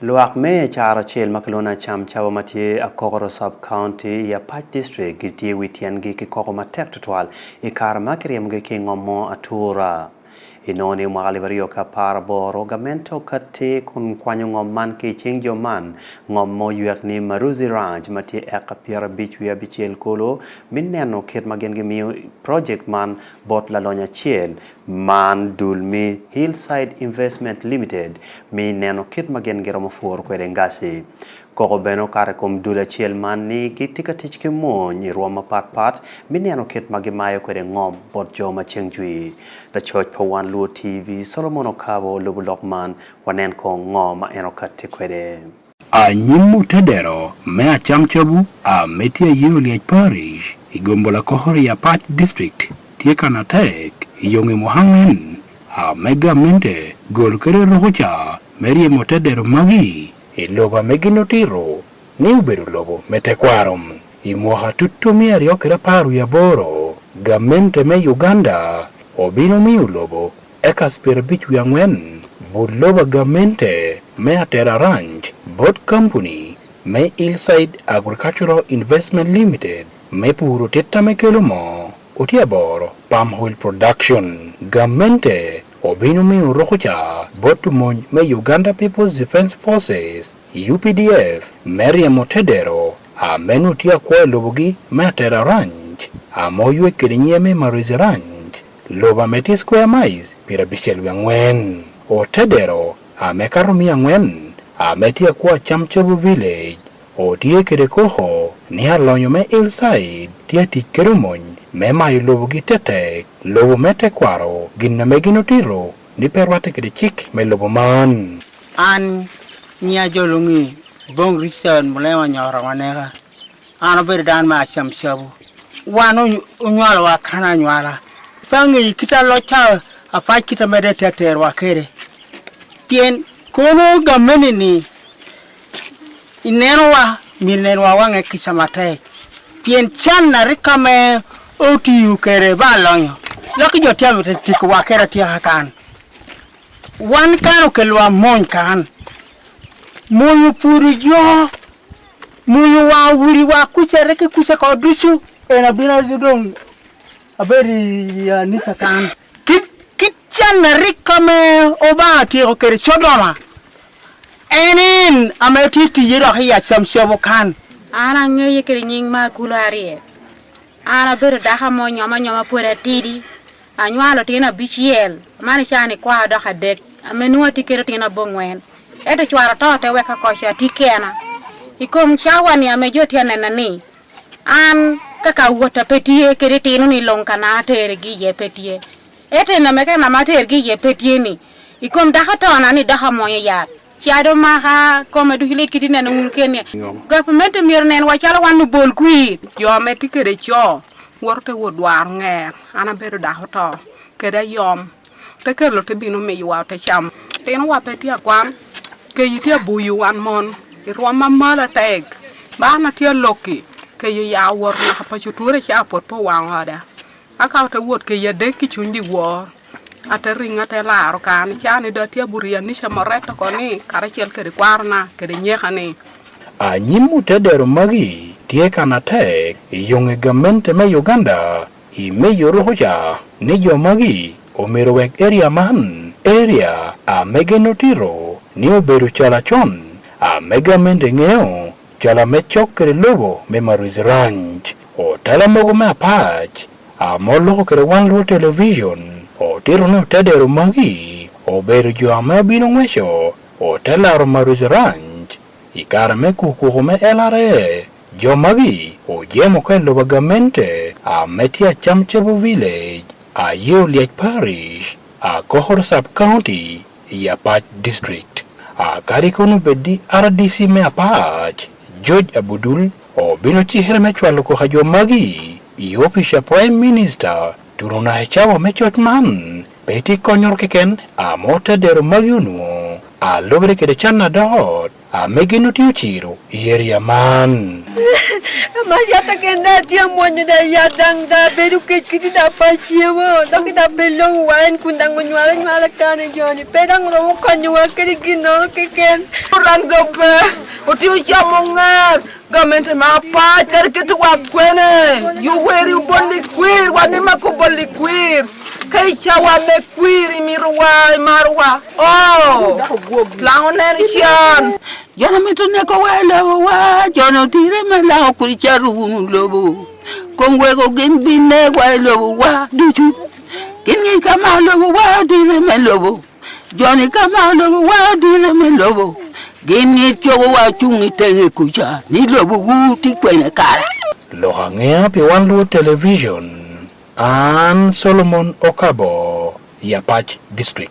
LWAK me chara chel makalona Acamcabu matye Akokoro sub-county I APAC district giti witiangi kikoko matek tutwal ikar makiriamge kingomo atura. Inoni mwakalibario ka paraboro gamento kate kun kwanyo ngomman ki chingjo man ngommo yuek ni Maruzi ranch matye ekapira beach wia bichel kolo minneno kit magenge miyo project man bot lalonya chel man dulmi Hillside Investment Limited minneno kit magenge romo for kwere gaci. Koko beno kare kom dula chel man ni kitika tichke mo ni roma pat minneno kit magimayo kwere ngom bot joma chengjui. The Church Pawan Luo TV Solomon Okabo Lubulokman wanen ko ngoma enokati kwere. A nyimu tedero me Acamcabu a metia Yuliach Parish igombola kohori ya Patch District tieka na tek yonge mohangen a gamente gol kere rohocha ryemo tedero magi iloba meginotiro ni ubedu lobo metekwarom imwaha tutumi ariokera paru ya boro gamente me Uganda obino miu lobo ekaspir bich wiangwen buloba gamente me atera ranch boat company me Hillside Agricultural Investment Limited me puru teta me kelumo utia boro palm oil production gamente obino miu rokocha boat mon me Uganda People's Defense Forces UPDF me ryemo tedero a menutia kwa lobogi me atera ranch a moywe kirinyeme Maruzi ranch loba meti square miles pira bichel wiangwen o tedero a mekaromi angwen a metia kwa Acamcabu village o tie kere koho ni alonyo me Hillside tie tikerumony me mayo lobo gi tetek lobo mete kwaro ginna meginotiro ni perwate kede chik me lobo man an nya jolungi bong risen molewa nyora manega ano ber dan ma Acamcabu wano unywala wa kana nywala pangi kita locha afa kita mede teter wa kere tien kono gameni ni ineno wa mineno wa wange kisamate tien chan na rikame oti ukere balonyo laki jotia mete tiku wa kere tia kan wan kano kelwa mon kan moyo puru jo moyo wa wuri wa kuchere ke kucha ko dusu ena bina dudong aberi ya nisa kan kitchan rikame oba ti o kere sodoma enin ameti ti yero ya Acamcabu kan ana ngeye kere nying ma kulari ana ber daha mo nyama pura tidi anywalo tina bichiel mani chani kwa daha dek amenua tikero tina bongwen eto chwara tote weka kosha tikena ikom chawani amejoti nani an kaka wota petie kere tinu ni lonkana tere giye petie ete na meka na mater giye petie ni ikom daha tona ni daha moye ya chado maha koma du hilet kitine na unkenya government mirnen wachala wanu bol kui yom etikere cho worte wodwar nger ana bedo daha to kede yom te kelo te bino me yuwa te cham ten wa petia kwan ke yitia buyu wan mon iroma mala tag bana tia loki ke ya wor na pa chuture cha pot po wang hada aka te wot ke ya de ki chundi wor ata ringa te laro kan chani do tia buria ni samoreta koni karachel ke kwarna ke nyekani a nyimu tedero magi tie kana tek yonge gamente me Uganda I me yoroja ni jo magi omero wek area man area a megenotiro ni oberu chala chon a megamente ngeo chala mechok kere lobo me Maruzi ranch o tala mogo me Patch a molo kere wan luo television o tiro no tedero magi o beru jo ame bino ngwesho o tala Maruzi ranch ikara me kuku me LRA jo magi o jemo kwen loba gamente a metia Acamcabu village a Yuliach Parish a Akokoro sub-county I APAC district a karikono bedi RDC me APAC George Abudul o bino chihere mechwalo ko hajo magi I ofisha prime minister turuna hechawa mechot man peti konyor keken a mota dero magi unuo a lobre kede chana dot a mege no tiyo chiro area man. Mayata kenda tia monyo da yadang da beru kiti da pachiwa da kita belo wan kundang nyala kana joni pedang ro kanyo kiri gino keken orang gobe utiu chamonga gamente mapa terketu wakwene you weri bolli queer wanima ko bolli queer kai chawa me queer mirwa marwa oh laoner sian Jona mitune ko wa jona tire mala kuri charu lobo kongwe ko gen binne wa duchu kingi kama lobo wa dire melobo joni kama lobo wa dire melobo geni chogo wa chungi tenge kucha ni lobo guti kwene kala Lohangea pi WANG-OO television an Solomon Okabo ya Patch District.